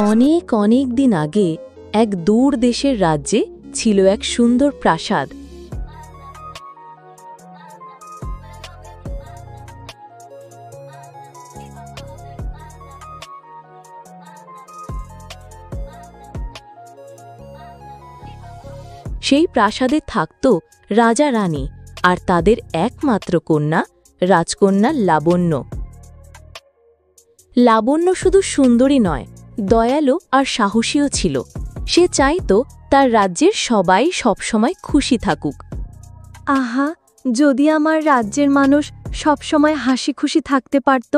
অনেক অনেক দিন আগে এক দূর দেশের রাজ্যে ছিল এক সুন্দর প্রাসাদ। সেই প্রাসাদে থাকত রাজা রানী আর তাদের একমাত্র কন্যা রাজকন্যা লাবণ্য। লাবণ্য শুধু সুন্দরী নয়, দয়ালু আর সাহসীও ছিল। সে চাইত তার রাজ্যের সবাই সবসময় খুশি থাকুক। আহা, যদি আমার রাজ্যের মানুষ সবসময় হাসি খুশি থাকতে পারত।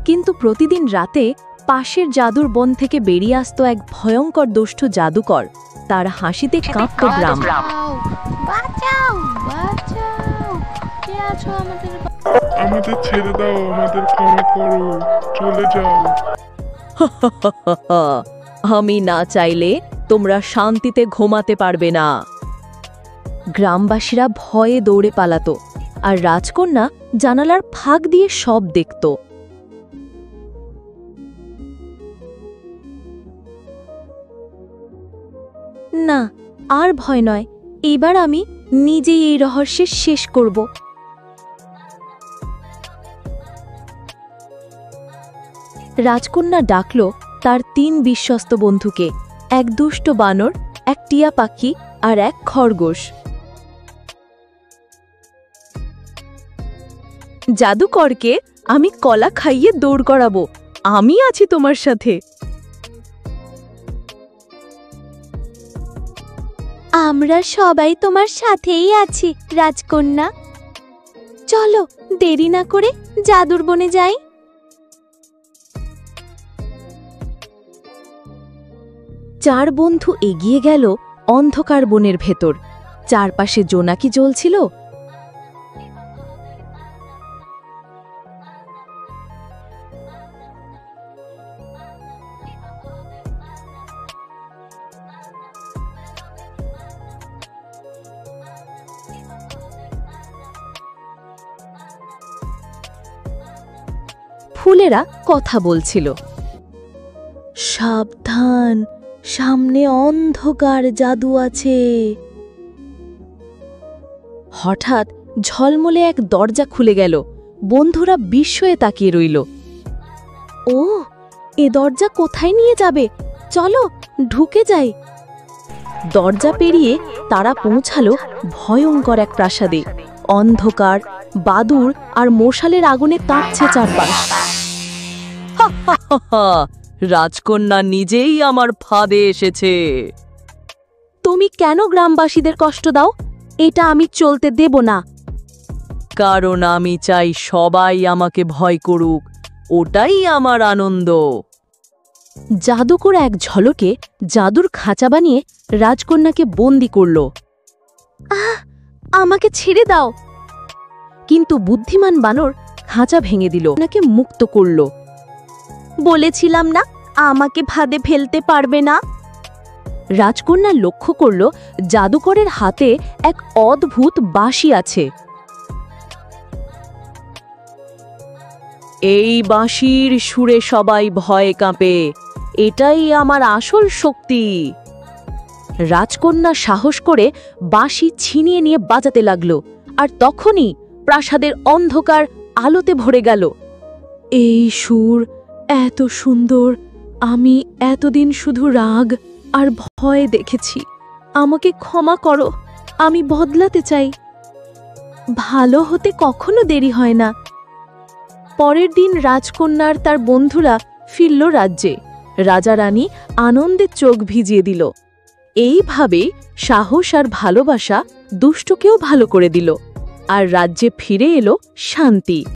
কিন্তু প্রতিদিন রাতে পাশের জাদুর বন থেকে বেরিয়ে আসত এক ভয়ঙ্কর দুষ্ট জাদুকর। তার হাসিতে কাঁপত গ্রাম। আমাদের ছেড়ে দাও, আমাদের ক্ষমা করো, চলে যাও। আমি না চাইলে তোমরা শান্তিতে ঘুমাতে পারবে না। গ্রামবাসীরা ভয়ে দৌড়ে পালাত, আর রাজকন্যা জানালার ফাঁক দিয়ে সব দেখত। না, আর ভয় নয়, এবার আমি নিজেই এই রহস্যের শেষ করব। রাজকন্যা ডাকল তার 3 বিশ্বস্ত বন্ধুকে, এক দুষ্ট বানর, এক টিয়া পাখি আর এক খরগোশ। জাদুকরকে আমি কলা খাইয়ে দৌড় করাবো, আমি আছি তোমার সাথে। আমরা সবাই তোমার সাথেই আছি রাজকন্যা। চলো, দেরি না করে জাদুর বনে যাই। 4 বন্ধু এগিয়ে গেল অন্ধকার বনের ভেতর। চারপাশে জোনাকি জ্বলছিল। ফুলেরা কথা বলছিল, সাবধান, সামনে অন্ধকার জাদু আছে। হঠাৎ ঝলমলে এক দরজা খুলে গেল। বন্ধুরা বিস্ময়ে তাকিয়ে রইল। ও, এ দরজা কোথায় নিয়ে যাবে? চলো ঢুকে যাই। দরজা পেরিয়ে তারা পৌঁছালো ভয়ঙ্কর এক প্রাসাদে। অন্ধকার, বাদুর আর মশালের আগুনে তাপছে চারপাশ। রাজকন্যা নিজেই আমার ফাঁদে এসেছে। তুমি কেন গ্রামবাসীদের কষ্ট দাও? এটা আমি চলতে দেব না। কারণ আমি চাই সবাই আমাকে ভয় করুক, ওটাই আমার আনন্দ। জাদুকর এক ঝলকে জাদুর খাঁচা বানিয়ে রাজকন্যাকে বন্দি করল। আমাকে ছেড়ে দাও। কিন্তু বুদ্ধিমান বানর খাঁচা ভেঙে দিল, ওনাকে মুক্ত করল। বলেছিলাম না, আমাকে ফাঁদে ফেলতে পারবে না। রাজকন্যা লক্ষ্য করল জাদুকরের হাতে এক অদ্ভুত বাঁশি আছে। এই বাঁশির সুরে সবাই ভয়ে কাঁপে, এটাই আমার আসল শক্তি। রাজকন্যা সাহস করে বাঁশি ছিনিয়ে নিয়ে বাজাতে লাগল, আর তখনই প্রাসাদের অন্ধকার আলোতে ভরে গেল। এই সুর এত সুন্দর, আমি এতদিন শুধু রাগ আর ভয় দেখেছি। আমাকে ক্ষমা করো, আমি বদলাতে চাই। ভালো হতে কখনো দেরি হয় না। পরের দিন রাজকন্যার তার বন্ধুরা ফিরল রাজ্যে। রাজা রানী আনন্দে চোখ ভিজিয়ে দিল। এইভাবে সাহস আর ভালোবাসা দুষ্টকেও ভালো করে দিল, আর রাজ্যে ফিরে এলো শান্তি।